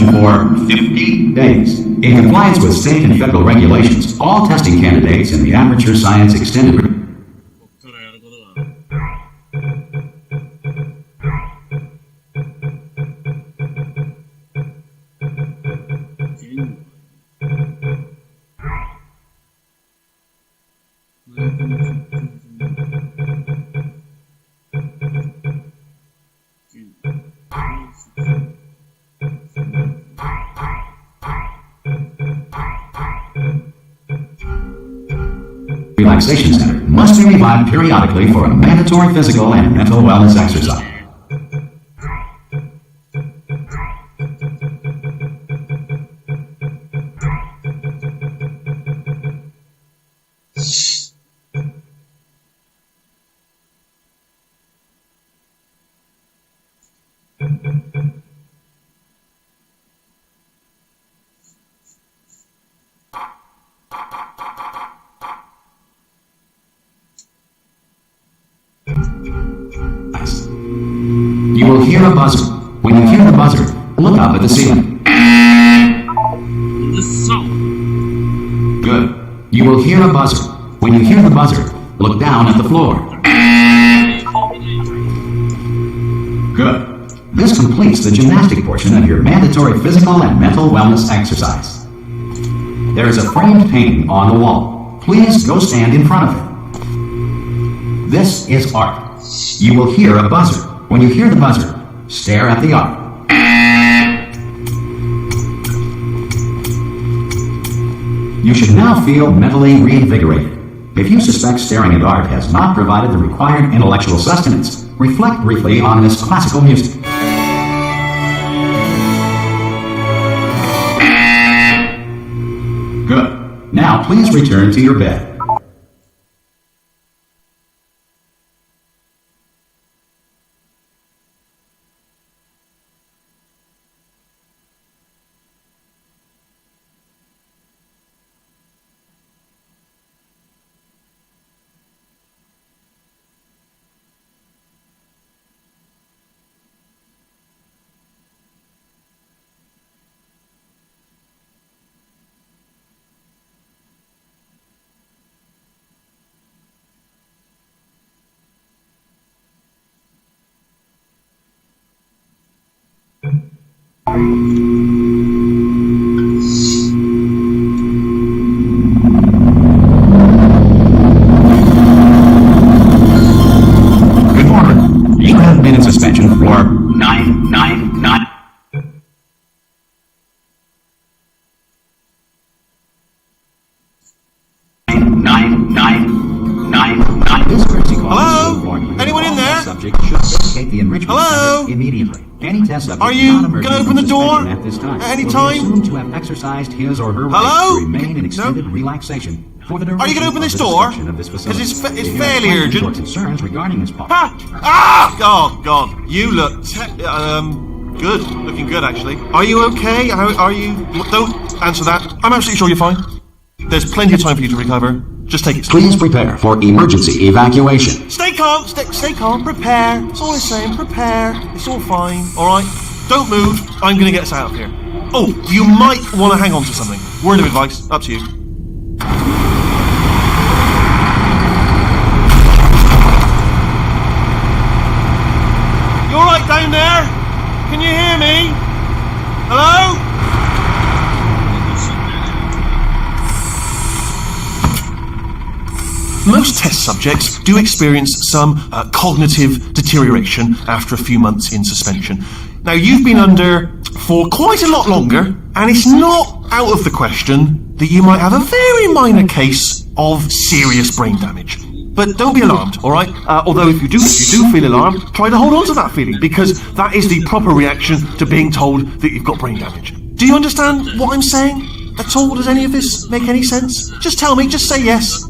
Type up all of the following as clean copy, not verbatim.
For 50 days. In compliance with state and federal regulations, all testing candidates in the Aperture Science Extended Group Relaxation Center must be revived periodically for a mandatory physical and mental wellness exercise. You will hear a buzzer. When you hear the buzzer, look up at the ceiling. Good. You will hear a buzzer. When you hear the buzzer, look down at the floor. Good. This completes the gymnastic portion of your mandatory physical and mental wellness exercise. There is a framed painting on the wall. Please go stand in front of it. This is art. You will hear a buzzer. When you hear the buzzer, stare at the art. You should now feel mentally reinvigorated. If you suspect staring at art has not provided the required intellectual sustenance, reflect briefly on this classical music. Good. Now please return to your bed. Suspension for 999. This crazy subject should vacate the enrichment Hello? center immediately. Any test subject Are you not emerging gonna open from the door suspension at this time at any will time? be assumed to have exercised his or her Hello? right to remain in extended No? relaxation for the duration Are you gonna open of this the door? suspension of this facility. Because it's If you have fairly questions urgent. or concerns regarding this policy. Oh, God. You look good. Looking good, actually. Are you okay? Are you... Don't answer that. I'm absolutely sure you're fine. There's plenty of time for you to recover. Just take it slow. Please prepare for emergency evacuation. Stay calm. Stay calm. Prepare. That's all I'm saying. Prepare. It's all fine. All right? Don't move. I'm going to get us out of here. Oh, you might want to hang on to something. Word of advice. Up to you. You all right down there? Can you hear me? Hello? Most test subjects do experience some cognitive deterioration after a few months in suspension. Now, you've been under for quite a lot longer, and it's not out of the question that you might have a very minor case of serious brain damage. But don't be alarmed, all right? Although if you do feel alarmed, try to hold on to that feeling, because that is the proper reaction to being told that you've got brain damage. Do you understand what I'm saying at all? Does any of this make any sense? Just tell me, just say yes.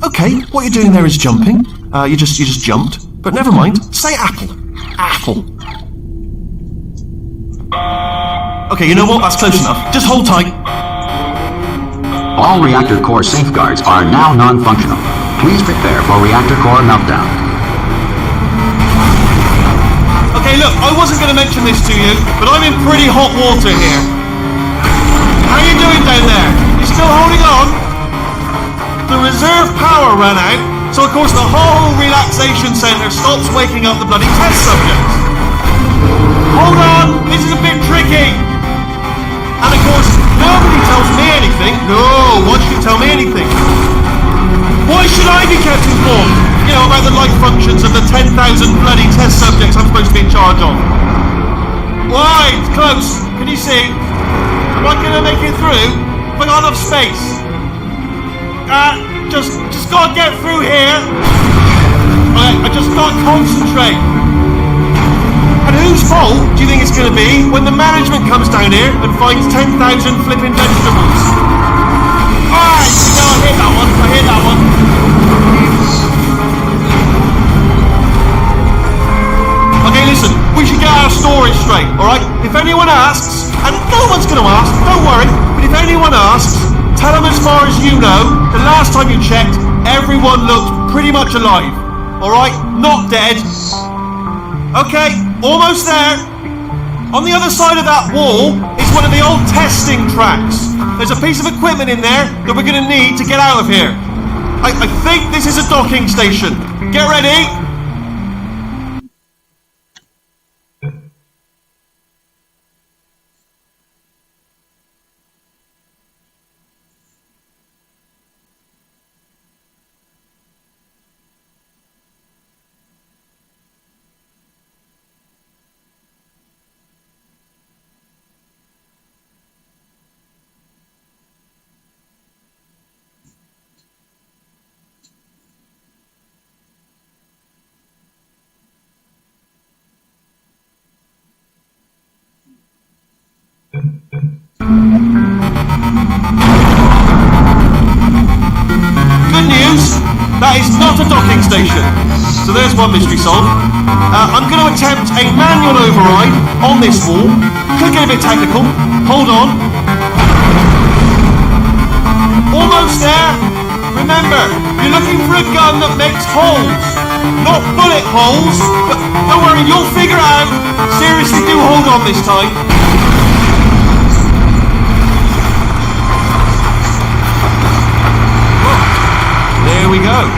Okay, what you're doing there is jumping. You just jumped. But never mind. Say apple. Apple. Okay, you know what? That's close enough. Just hold tight. All reactor core safeguards are now non-functional. Please prepare for reactor core meltdown. Okay, look, I wasn't going to mention this to you, but I'm in pretty hot water here. How you doing down there? You still holding on? The reserve power ran out, so of course the whole relaxation centre stops waking up the bloody test subjects. Hold on, this is a bit tricky. And of course, nobody tells me anything. No, why should you tell me anything? Why should I be kept informed? You know, about the life functions of the 10,000 bloody test subjects I'm supposed to be in charge of. Why? It's close. Can you see? Am I going to make it through? Have I got enough space? Just gotta get through here. I just gotta concentrate. And whose fault do you think it's gonna be when the management comes down here and finds 10,000 flipping vegetables? Alright, no, I hear that one. Okay, listen, we should get our story straight, alright? If anyone asks, and no one's gonna ask, don't worry, but if anyone asks, tell them as far as you know, the last time you checked, everyone looked pretty much alive. Alright? Not dead. Okay, almost there. On the other side of that wall is one of the old testing tracks. There's a piece of equipment in there that we're going to need to get out of here. I think this is a docking station. Get ready. Good news, that is not a docking station. So there's one mystery solved. I'm going to attempt a manual override on this wall. Could get a bit technical. Hold on. Almost there. Remember, you're looking for a gun that makes holes. Not bullet holes, but don't worry, you'll figure it out. Seriously, do hold on this time. There we go.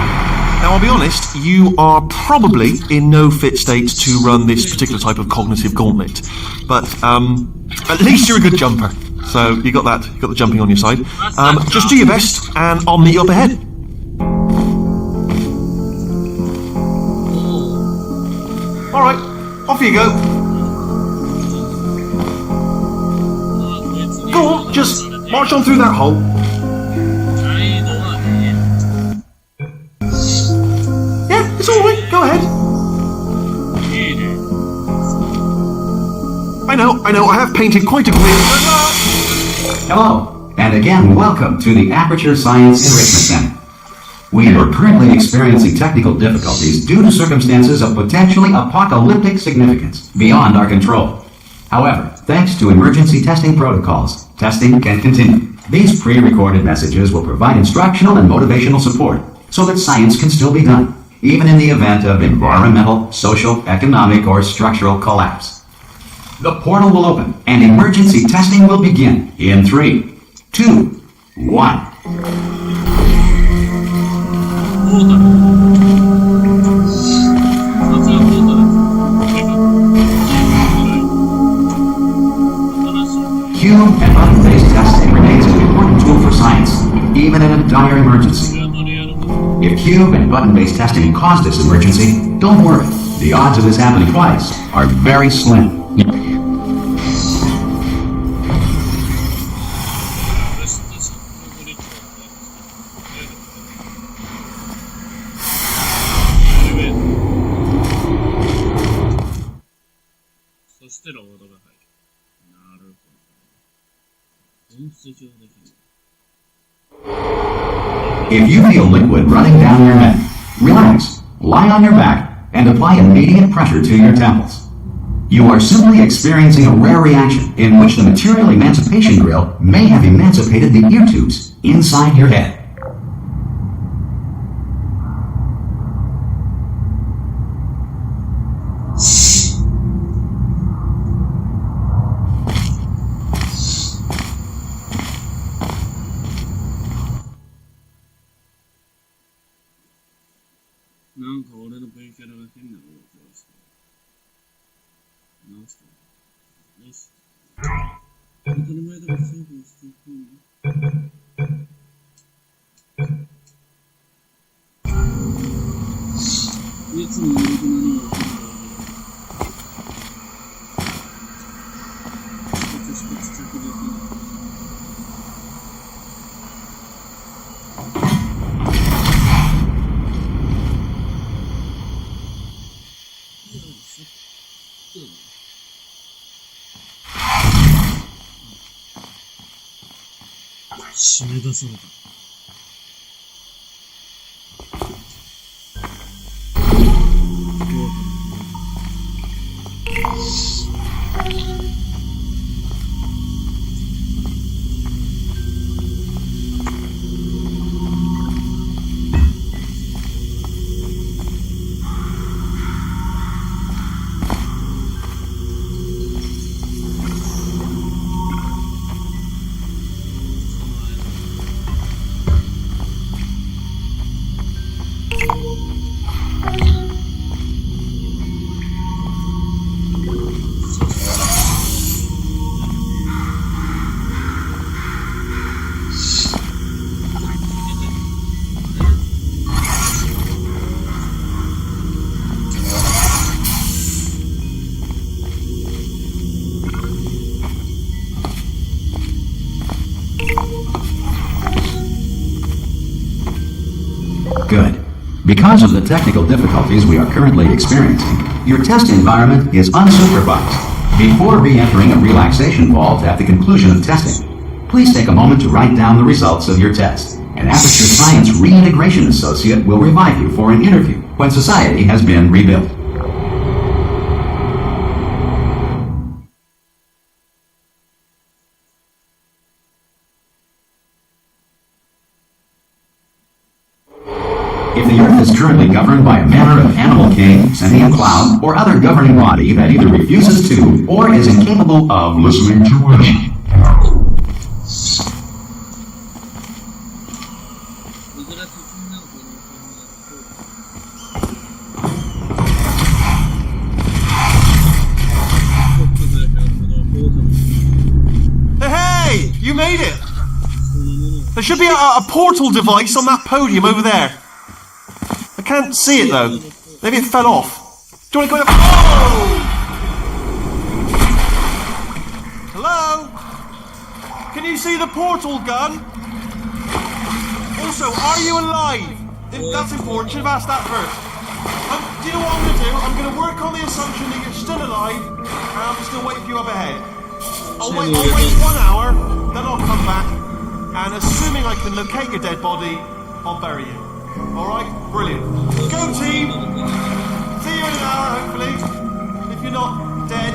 Now, I'll be honest, you are probably in no fit state to run this particular type of cognitive gauntlet. But at least you're a good jumper. So you got that, you got the jumping on your side. Just do your best, and I'll meet you up ahead. All right, off you go. Go on, just march on through that hole. Yeah, it's all right. Go ahead. know. I have painted quite a grid. Hello, and again, welcome to the Aperture Science Enrichment Center. We are currently experiencing technical difficulties due to circumstances of potentially apocalyptic significance beyond our control. However, thanks to emergency testing protocols, testing can continue. These pre-recorded messages will provide instructional and motivational support so that science can still be done, even in the event of environmental, social, economic, or structural collapse. The portal will open, and emergency testing will begin in 3, 2, 1. Cube and button-based testing remains an important tool for science, even in a dire emergency. If cube and button-based testing caused this emergency, don't worry. The odds of this happening twice are very slim. If you feel liquid running down your neck, relax, lie on your back, and apply immediate pressure to your temples. You are simply experiencing a rare reaction in which the material emancipation grill may have emancipated the ear tubes inside your head. Good. Because of the technical difficulties we are currently experiencing, your test environment is unsupervised. Before re-entering a relaxation vault at the conclusion of testing, please take a moment to write down the results of your test. An Aperture Science Reintegration Associate will revive you for an interview when society has been rebuilt. If the Earth is currently governed by a manner of animal king, sentient cloud, or other governing body that either refuses to or is incapable of listening to us. Hey! You made it! There should be a portal device on that podium over there. I can't see it though. Maybe it fell off. Do you want to go? Oh! Hello? Can you see the portal gun? Also, are you alive? That's important. Should have asked that first. you know what I'm going to do? I'm going to work on the assumption that you're still alive, and I'm still waiting for you up ahead. I'll wait 1 hour, then I'll come back, and assuming I can locate your dead body, I'll bury you. Alright? Brilliant. Go team! See you in an hour, hopefully. If you're not dead.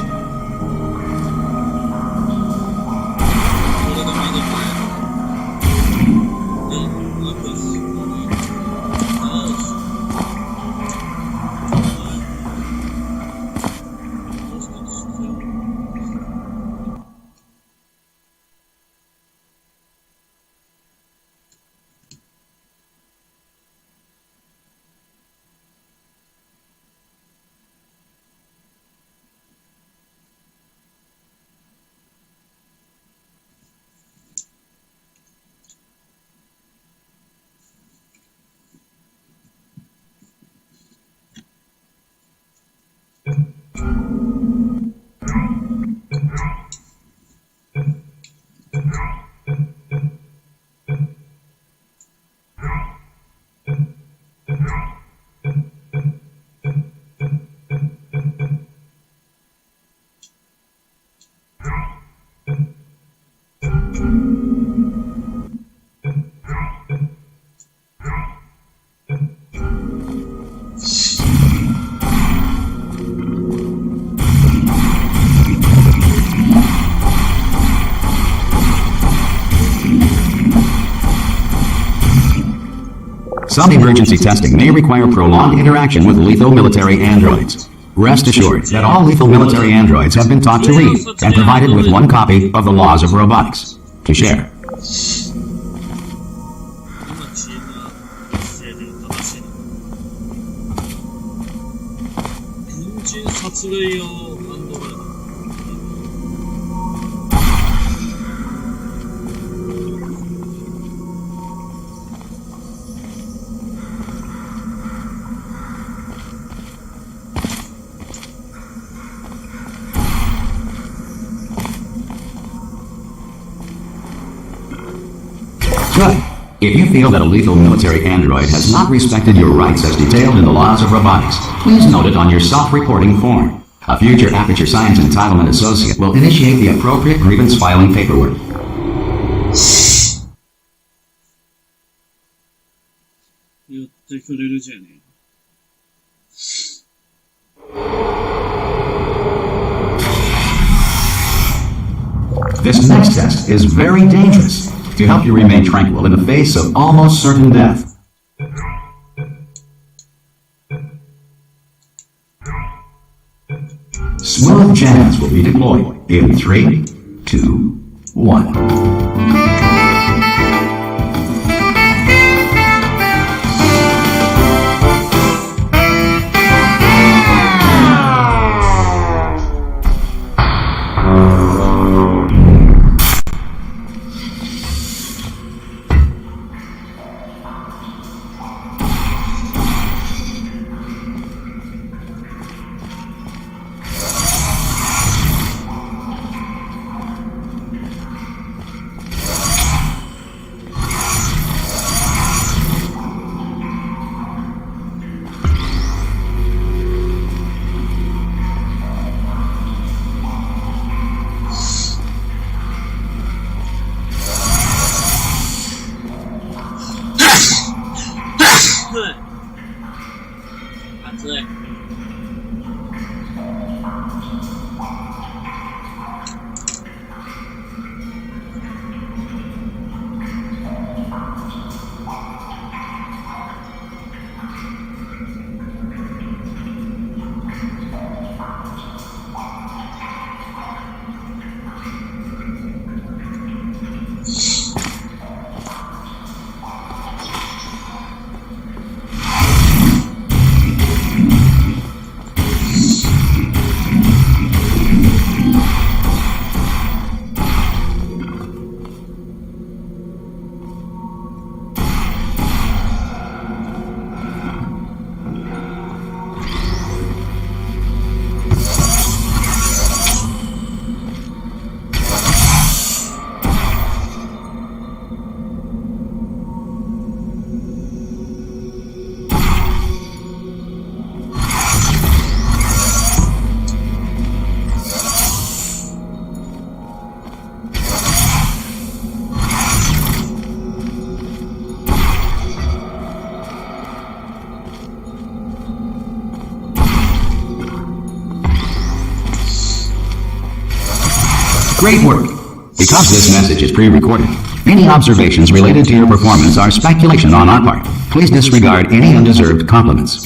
Some emergency testing may require prolonged interaction with lethal military androids. Rest assured that all lethal military androids have been taught to read and provided with one copy of the Laws of Robotics to share. Good. If you feel that a lethal military android has not respected your rights as detailed in the Laws of Robotics, please note it on your self-reporting form. A future Aperture Science Entitlement Associate will initiate the appropriate grievance filing paperwork. This next test is very dangerous to help you remain tranquil in the face of almost certain death. Smooth jazz will be deployed in 3, 2, 1. Great work! Because this message is pre-recorded, any observations related to your performance are speculation on our part. Please disregard any undeserved compliments.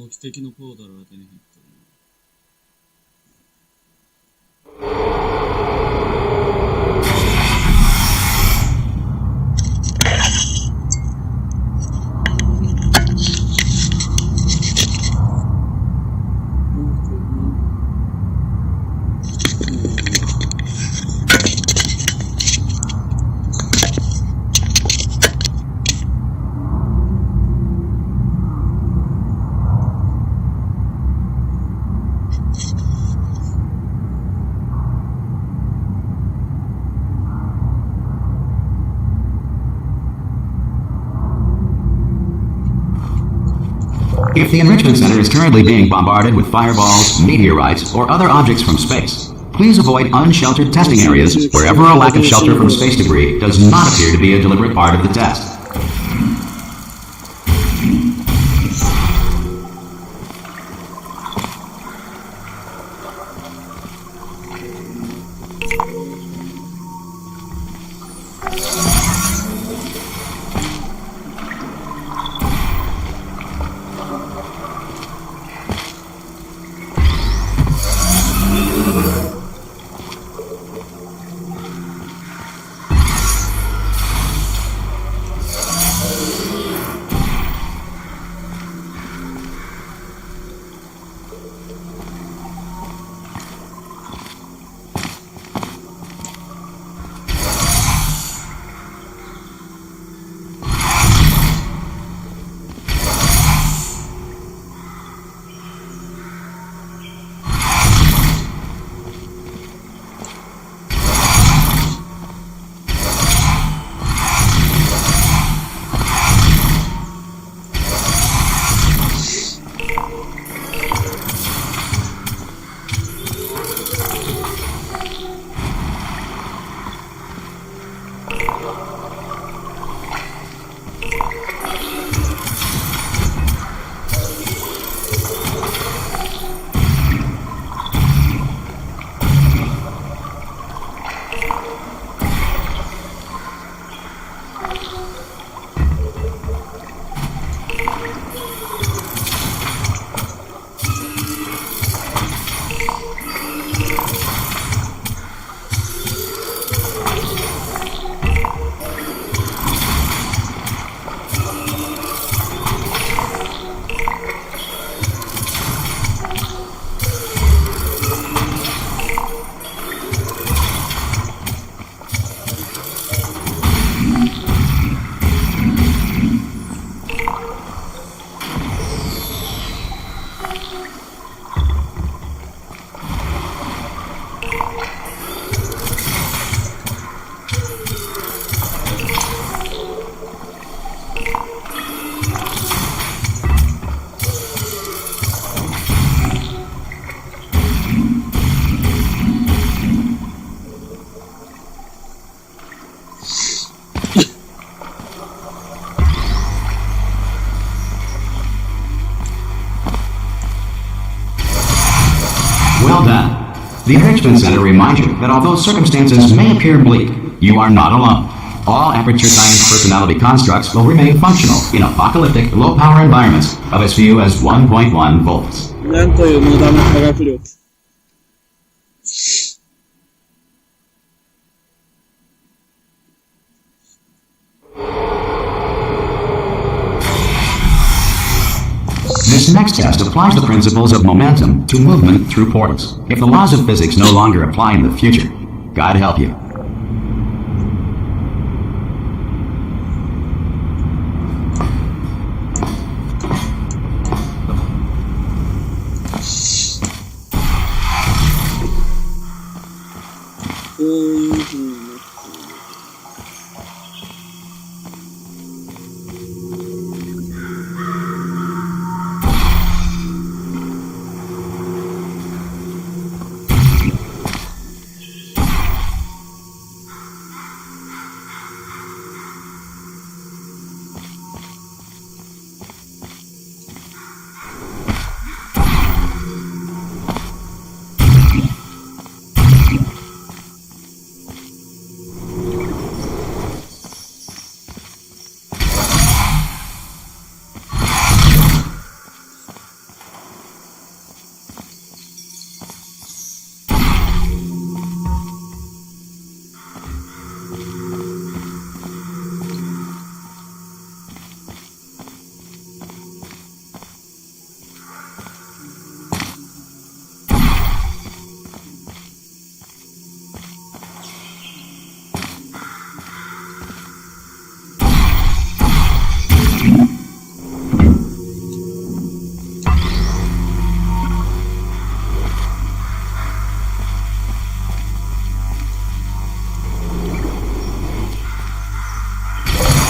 目的のポータルが手に入ったな。If the Enrichment Center is currently being bombarded with fireballs, meteorites, or other objects from space, please avoid unsheltered testing areas wherever a lack of shelter from space debris does not appear to be a deliberate part of the test. The Enrichment Center reminds you that although circumstances may appear bleak, you are not alone. All Aperture Science personality constructs will remain functional in apocalyptic, low-power environments of as few as 1.1 volts. なんという無駄な科学力。This next test applies the principles of momentum to movement through portals. If the laws of physics no longer apply in the future, God help you.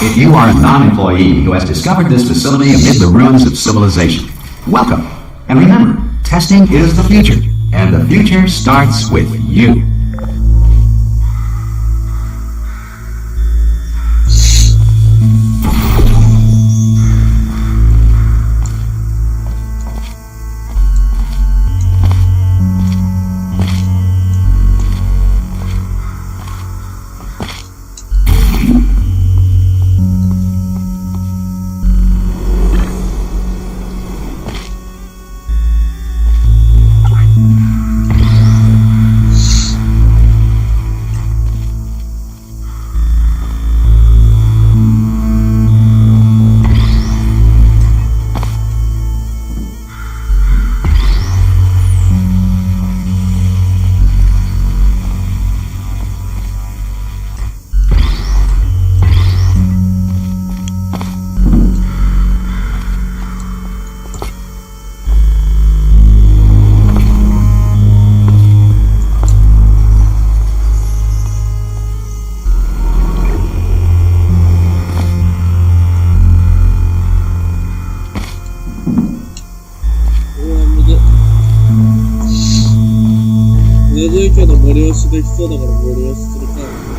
If you are a non-employee who has discovered this facility amid the ruins of civilization, welcome. And remember, testing is the future, and the future starts with you.しできそうだからボールをするか。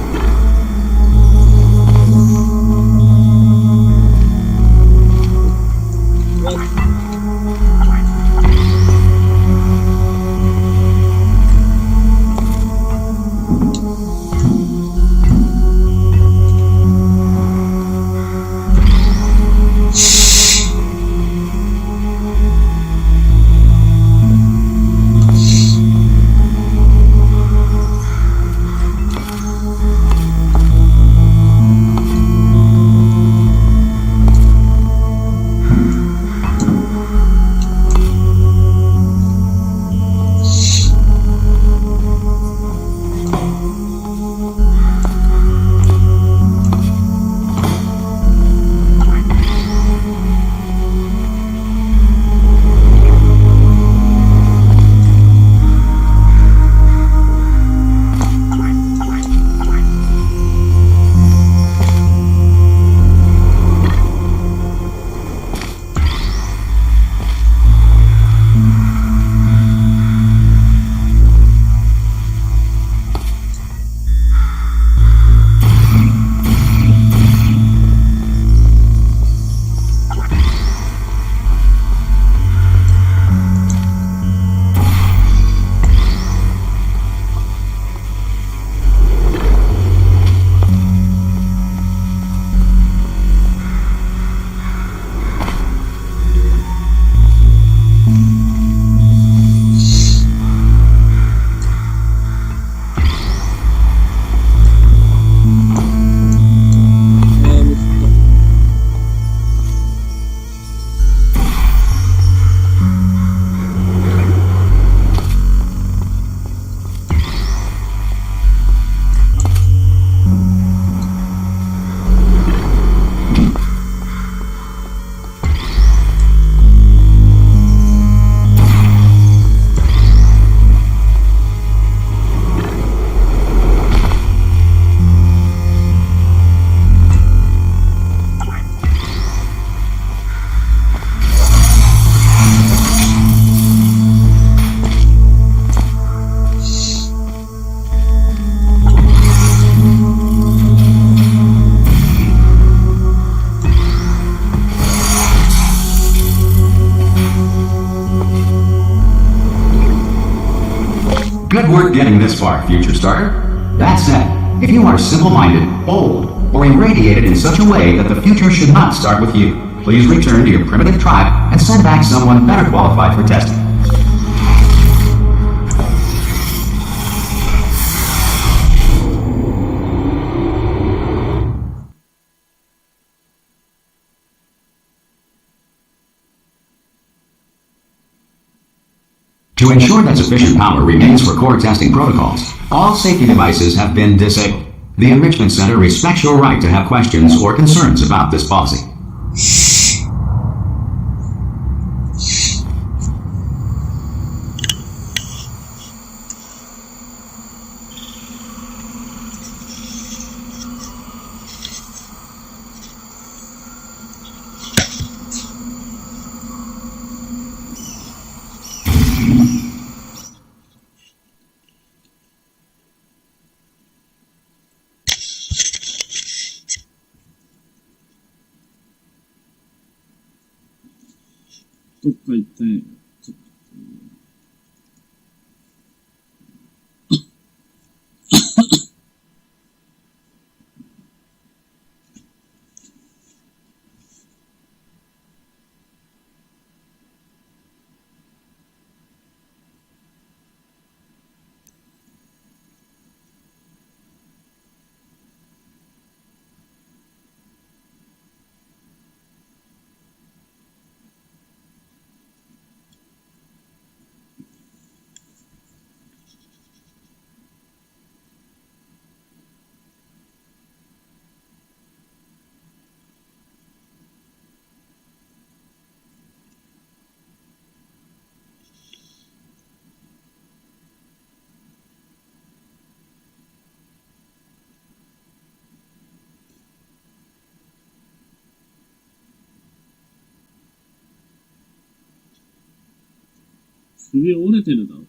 Good work getting this far, future starter. That said, if you are simple-minded, bold, or irradiated in such a way that the future should not start with you, please return to your primitive tribe and send back someone better qualified for testing. To ensure that sufficient power remains for core testing protocols, all safety devices have been disabled. The Enrichment Center respects your right to have questions or concerns about this policy.どっか行ったんや。ちょっと首折れてるだろ。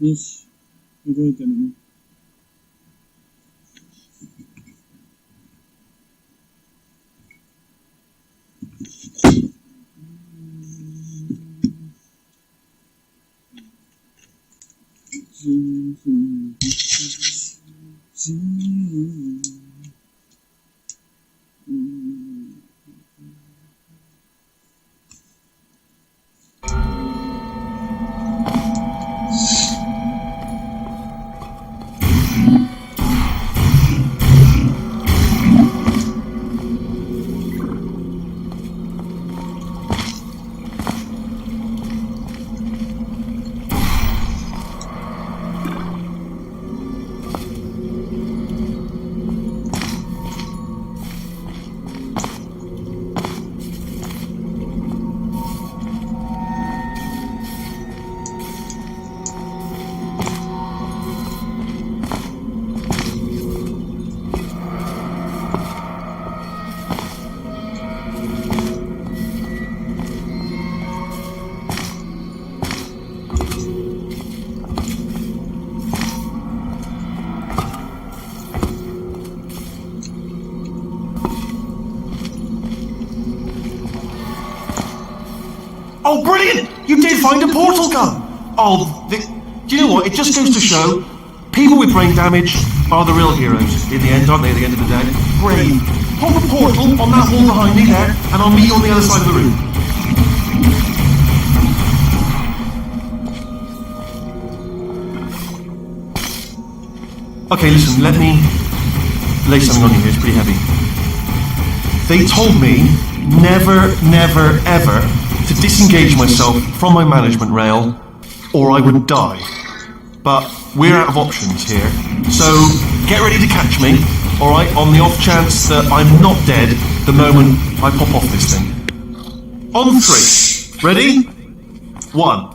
よし。動いてるね。Oh, brilliant! You did find a portal gun! Do you know what? It just goes to show, people with brain damage are the real heroes in the end, aren't they, at the end of the day? Brave. Pop a portal on that wall behind me there, and I'll meet you on the other side of the room. Okay, listen, let me lay something on you here, it's pretty heavy. They told me never, never, ever to disengage myself from my management rail, or I would die. But we're out of options here, so get ready to catch me, alright, on the off chance that I'm not dead the moment I pop off this thing. On 3. Ready? 1,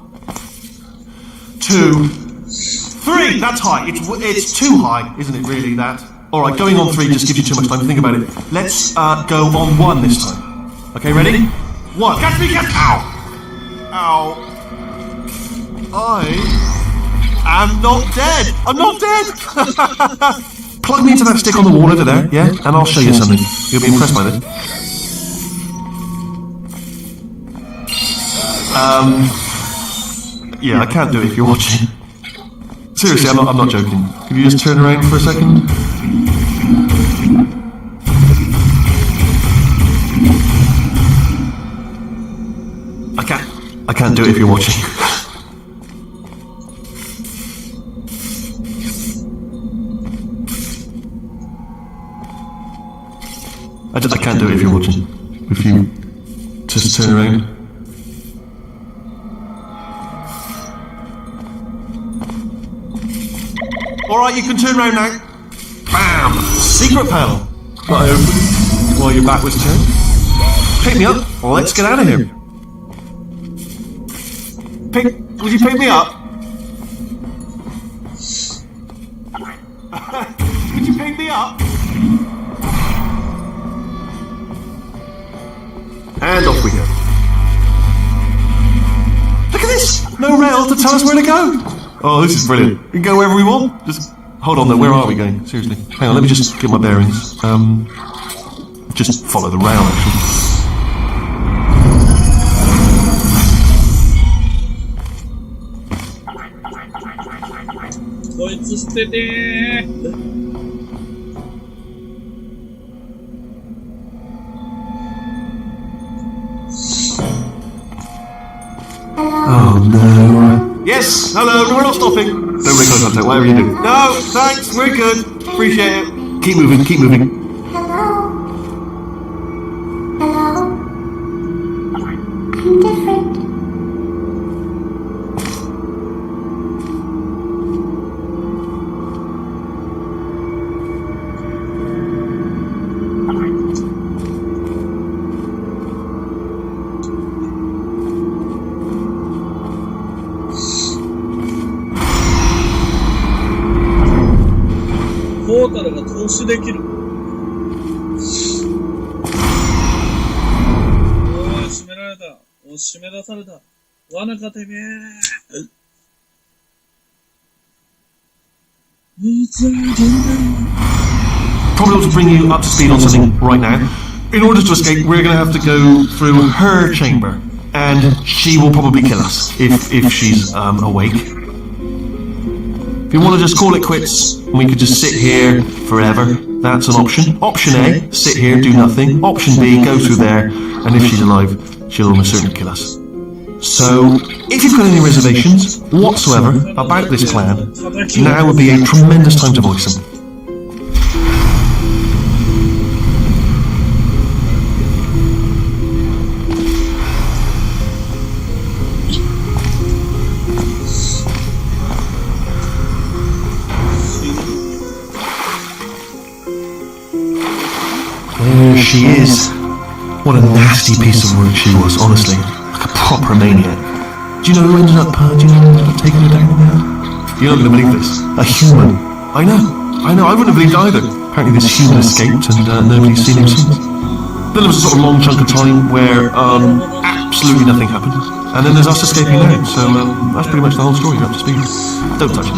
2, 3! That's high. It's too high, isn't it, really, that? Alright, going on 3 just gives you too much time to think about it. Let's go on 1 this time. Okay, ready? 1. Catch me, catch! Ow! Ow. I am not dead! I'm not dead! Plug me into that stick on the wall over there, yeah? And I'll show you something. You'll be impressed by this. Yeah, I can't do it if you're watching. Seriously, I'm not joking. Could you just turn around for a second? I can't do it if you're watching. I can't do it if you're watching. If you just turn around. Alright, you can turn around now. Bam! Secret panel. Not open while your back was turned. Pick me up. Let's get out of here. Would you pick me up? Would you pick me up? And off we go. Look at this! No rail to tell us where to go! Oh, this is brilliant. We can go wherever we want. Just hold on though, where are we going? Seriously. Hang on, let me just get my bearings. Just follow the rail actually. Oh no. Yes, hello, we're not stopping. Don't make eye contact, whatever you do. No, thanks, we're good. Appreciate it. Keep moving, keep moving. Hello? Hello? I'm different.ポータルが投資できる。おい、閉められた。お、締め出された。罠かてめえ。Probably ought to bring you up to speed on something right now. In order to escape, we're going to have to go through her chamber, and she will probably kill us if she's awake. If you want to just call it quits, and we could just sit here forever, that's an option. Option A, sit here, do nothing. Option B, go through there, and if she's alive, she'll almost certainly kill us. So, if you've got any reservations whatsoever about this plan, now would be a tremendous time to voice them. There she is. What a nasty piece of work she was, honestly. Like a proper maniac. Do you know who ended up taking her down there? You're not going to believe this. A human. I know. I wouldn't have believed either. Apparently this human escaped and nobody's seen him since. Then there was a sort of long chunk of time where absolutely nothing happened. And then there's us escaping now. So that's pretty much the whole story. You're up to speed. Don't touch it.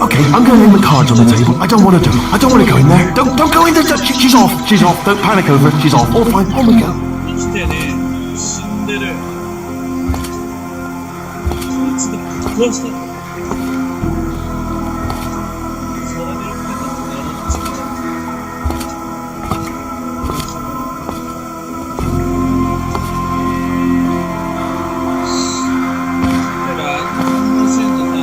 Okay, I'm going to lay the cards on the table. I don't want to do it. I don't want to go in there. Don't go in there. She's off. She's off. Don't panic over it. She's off. All fine. On we go. 生きてね、死んでる。いつでもぶっ壊した。それでよくてたってなるんですよ。だから、もしんのさ、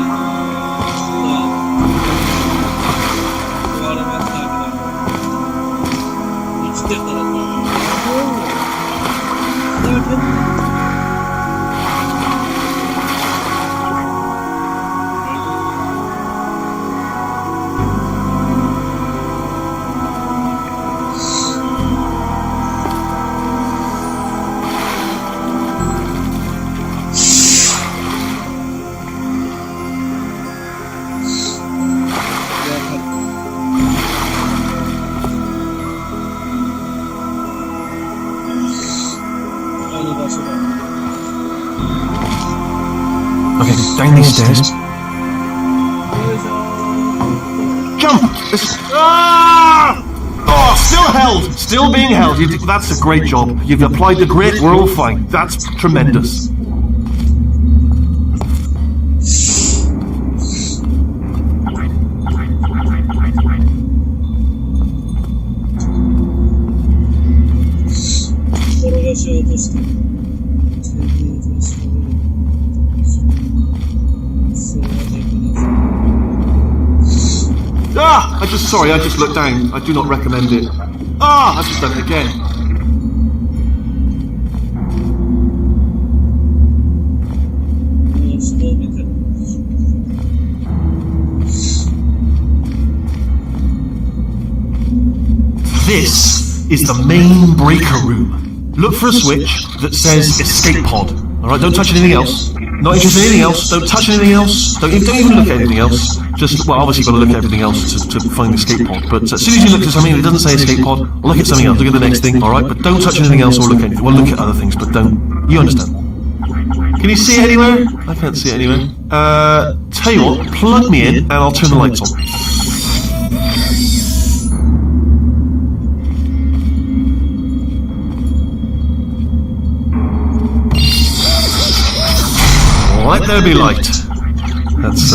壊れましたけど、生きてたらさ、Okay, down these stairs. Jump! Ah! Oh, still held! Still being held. That's a great job. You've applied the grit, we're all fine. That's tremendous. Sorry, I just looked down. I do not recommend it. I've just done it again. This is the main breaker room. Look for a switch that says escape pod. Alright, don't touch anything else. Not interested in anything else. Don't touch anything else. Don't even look at anything else. Just, well, obviously you've got to look at everything else to find the escape pod. But as soon as you look at something and it doesn't say escape pod, look at something else. Look at the next thing, alright? But don't touch anything else or look at anything. Well, look at other things, but don't. You understand. Can you see it anywhere? I can't see it anywhere. Tell you what, plug me in and I'll turn the lights on. Let there be light. That's,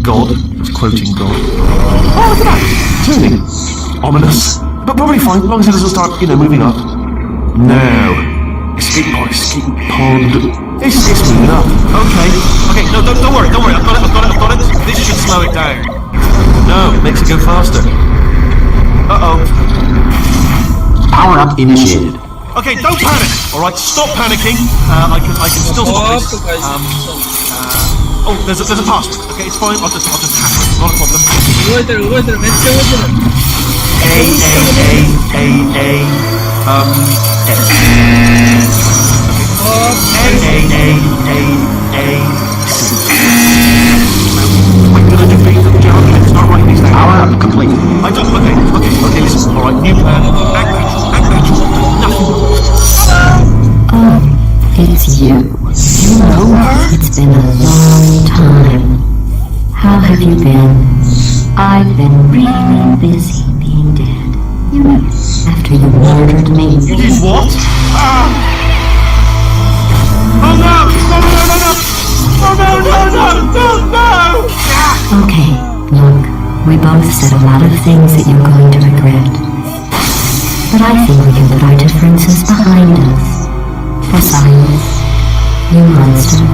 God. It's quoting God. Oh, look at that! Turning. Ominous. But probably fine, as long as it doesn't start, moving up. Now. Escape pod. It's moving up. Okay, no, don't worry. I've got it. This should slow it down. No, it makes it go faster. Uh-oh. Power up initiated. Okay, don't panic. Alright, stop panicking. I can still stop this. Oh, there's a password. Okay, it's fine. I'll just hack it. Not a problem. Power up complete. Okay, listen. Alright, new plan. Act natural. Nothing. Oh, it's you. You know her? It's been a long time. How have you been? I've been really busy being dead. You know, after you murdered me. You did what? Ah! Oh no! No, no, no, no, no! Oh no, no, no, no, no! Okay, look, we both said a lot of things that you're going to regret. But I think we can put our differences behind us. Besides, you monster.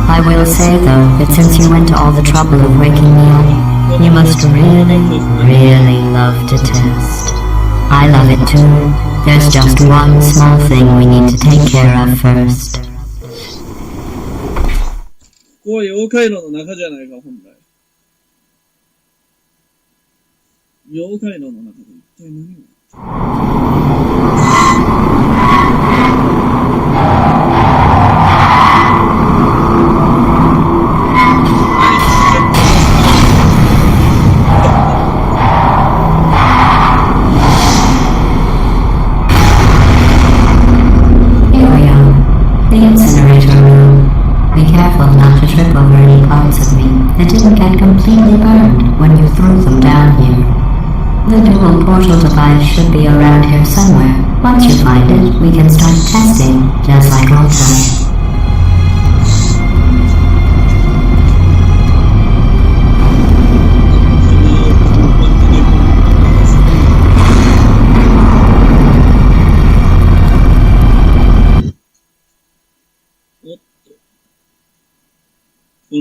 I will say though, that since you went to all the trouble of waking me up, you must really, really love to test. I love it too. There's just one small thing we need to take care of first. ここは妖怪炉の中じゃないか、本来。妖怪炉の中で一体何がThat didn't get completely burned when you threw them down here. The dual portal device should be around here somewhere. Once you find it, we can start testing, just like old times. Here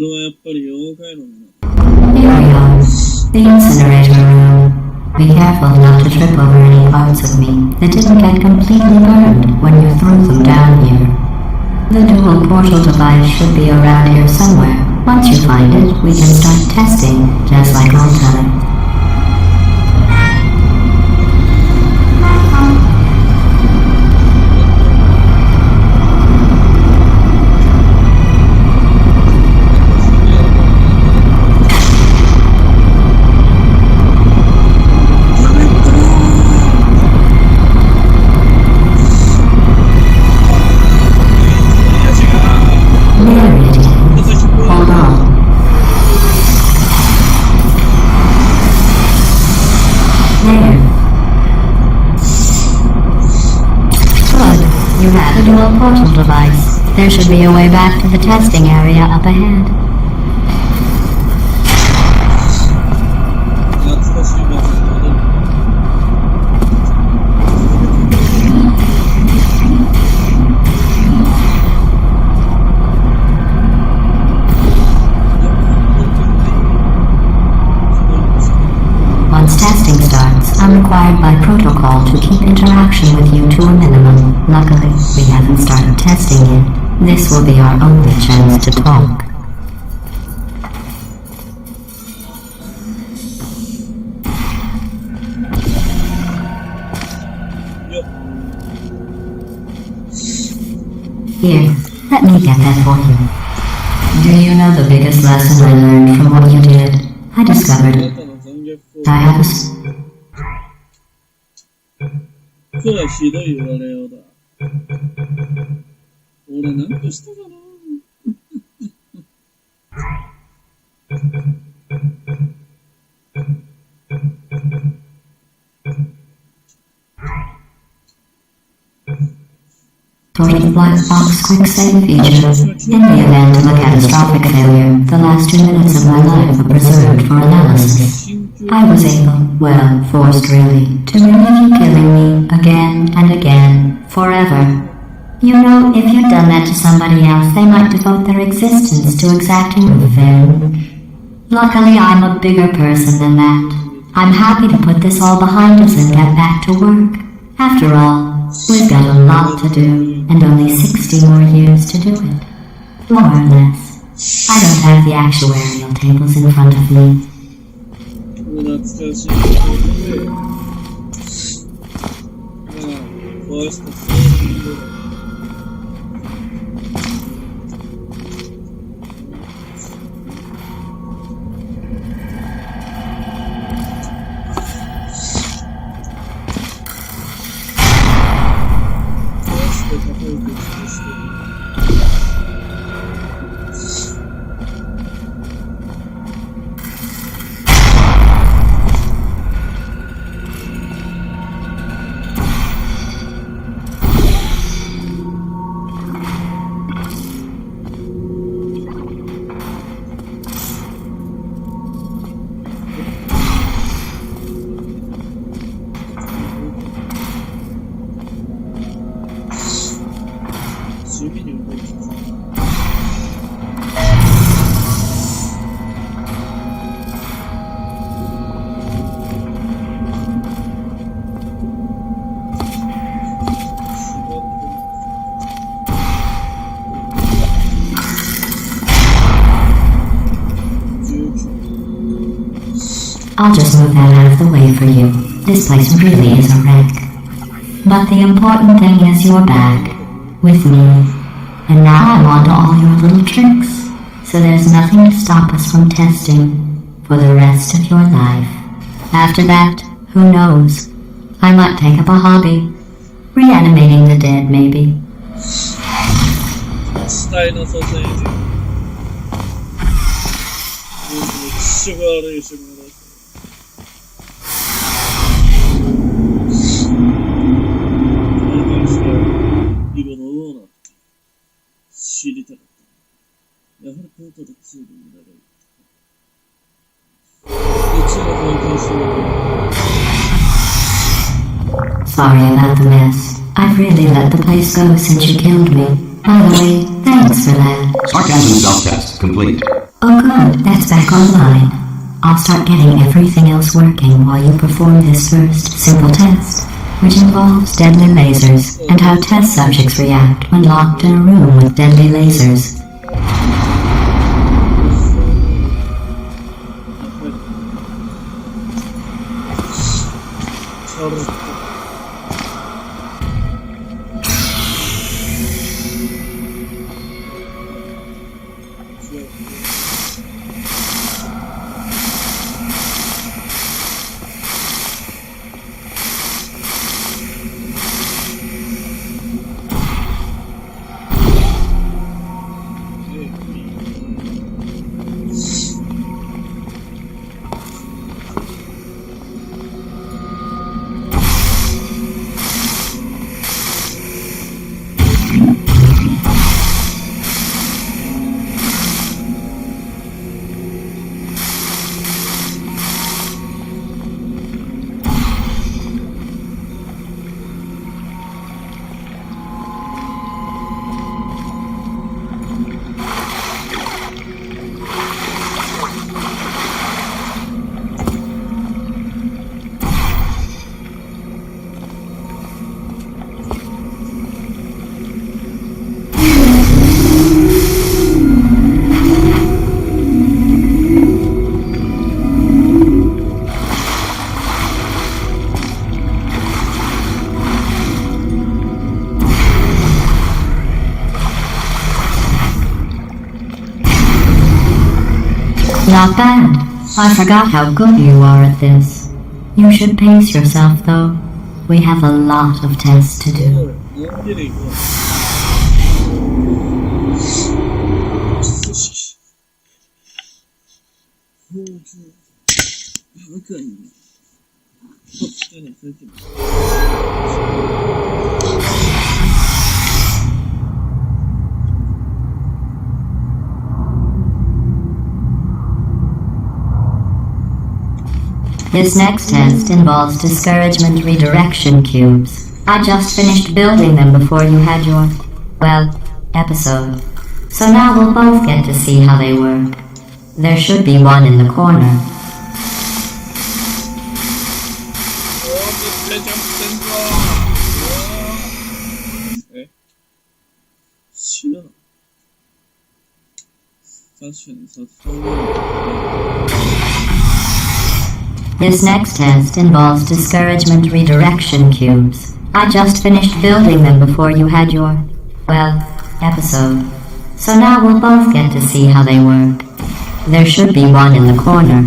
we are. The incinerator room. Be careful not to trip over any parts of me that didn't get completely burned when you threw them down here. The dual portal device should be around here somewhere. Once you find it, we can start testing, just like old times. Dual portal device. There should be a way back to the testing area up ahead. Once testing starts, I'm required by protocol to keep interaction with you to a minimum. Luckily, we haven't started testing yet. This will be our only chance to talk. Here, let me get that for you. Do you know the biggest lesson I learned from what you did? I discovered I have a... 今日はひどい言われようだ。俺なんかしたかなTotal black box quick save feature. In the event of a catastrophic failure, the last 2 minutes of my life are preserved for analysis. I was able, well, forced really, to relive you killing me again and again, forever. You know, if you'd done that to somebody else, they might devote their existence to exacting revenge. Luckily, I'm a bigger person than that. I'm happy to put this all behind us and get back to work. After all, we've got a lot to do, and only 60 more years to do it. More or less. I don't have the actuarial tables in front of me. 懐かしいことで、まあ、壊したそういうことで。I'll just move that out of the way for you. This place really is a wreck. But the important thing is you're back, with me. And now I'm on to all your little tricks, so there's nothing to stop us from testing for the rest of your life. After that, who knows? I might take up a hobby. Reanimating the dead, maybe. 死体の蘇生時気色悪い仕事だし体験して色のような知りたかったやはりポータル2で見られる1を体験して Sorry about the mess. I've really let the place go since you killed me. By the way, thanks for that. Sarcasm self-test complete. Oh good, that's back online. I'll start getting everything else working while you perform this first simple test, which involves deadly lasers and how test subjects react when locked in a room with deadly lasers. Not bad. I forgot how good you are at this. You should pace yourself, though. We have a lot of tests to do. のんびり行こう。よし。包丁。赤いね。こっちについてます。This next test involves discouragement redirection cubes. I just finished building them before you had your, well, episode. So now we'll both get to see how they work. There should be one in the corner. 絶対ジャンプせんぞえ死ぬの確かに殺傷 This next test involves discouragement redirection cubes. I just finished building them before you had your, well, episode. So now we'll both get to see how they work. There should be one in the corner.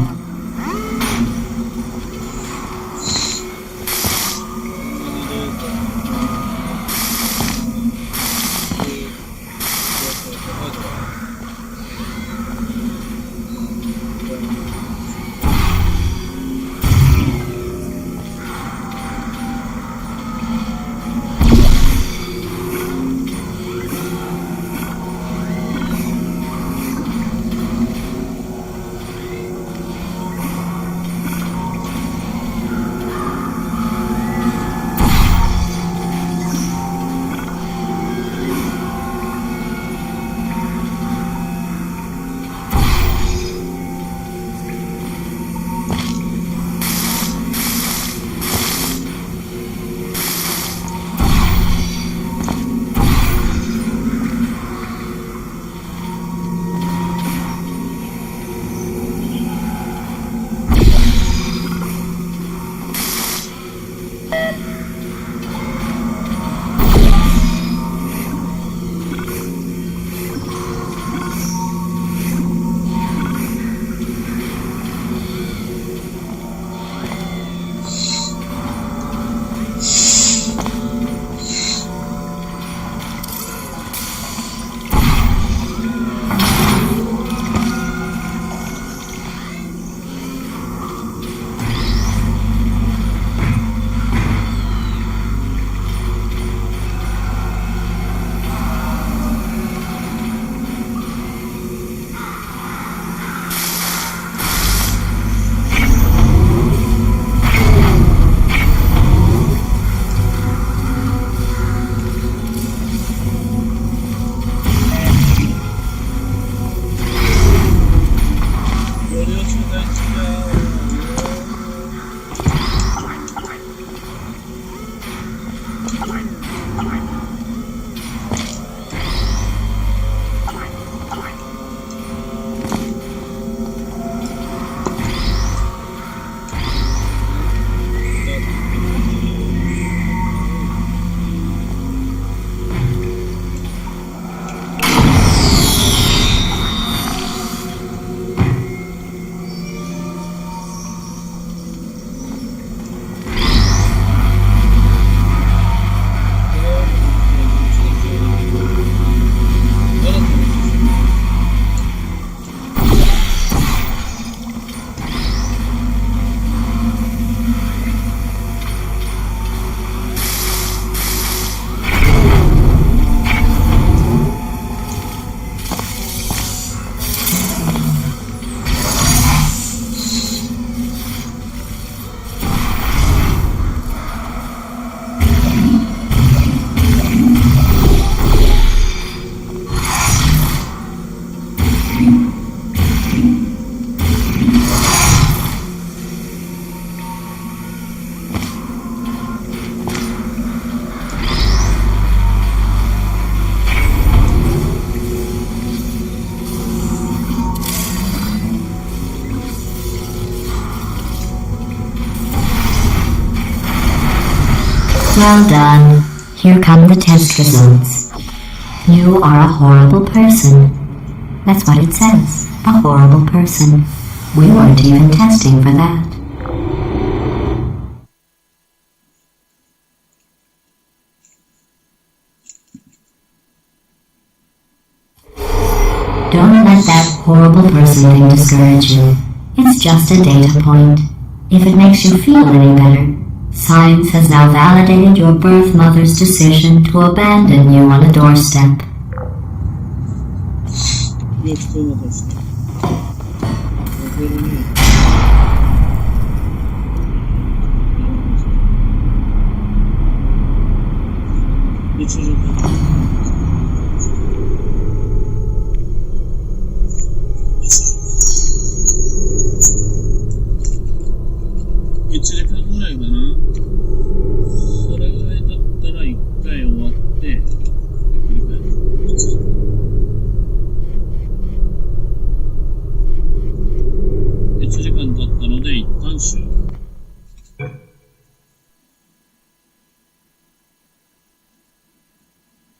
Well done. Here come the test results. You are a horrible person. That's what it says. A horrible person. We weren't even testing for that. Don't let that horrible person thing discourage you. It's just a data point. If it makes you feel any better, science has now validated your birth mother's decision to abandon you on a doorstep. よくこうまたして。わかるね。日常的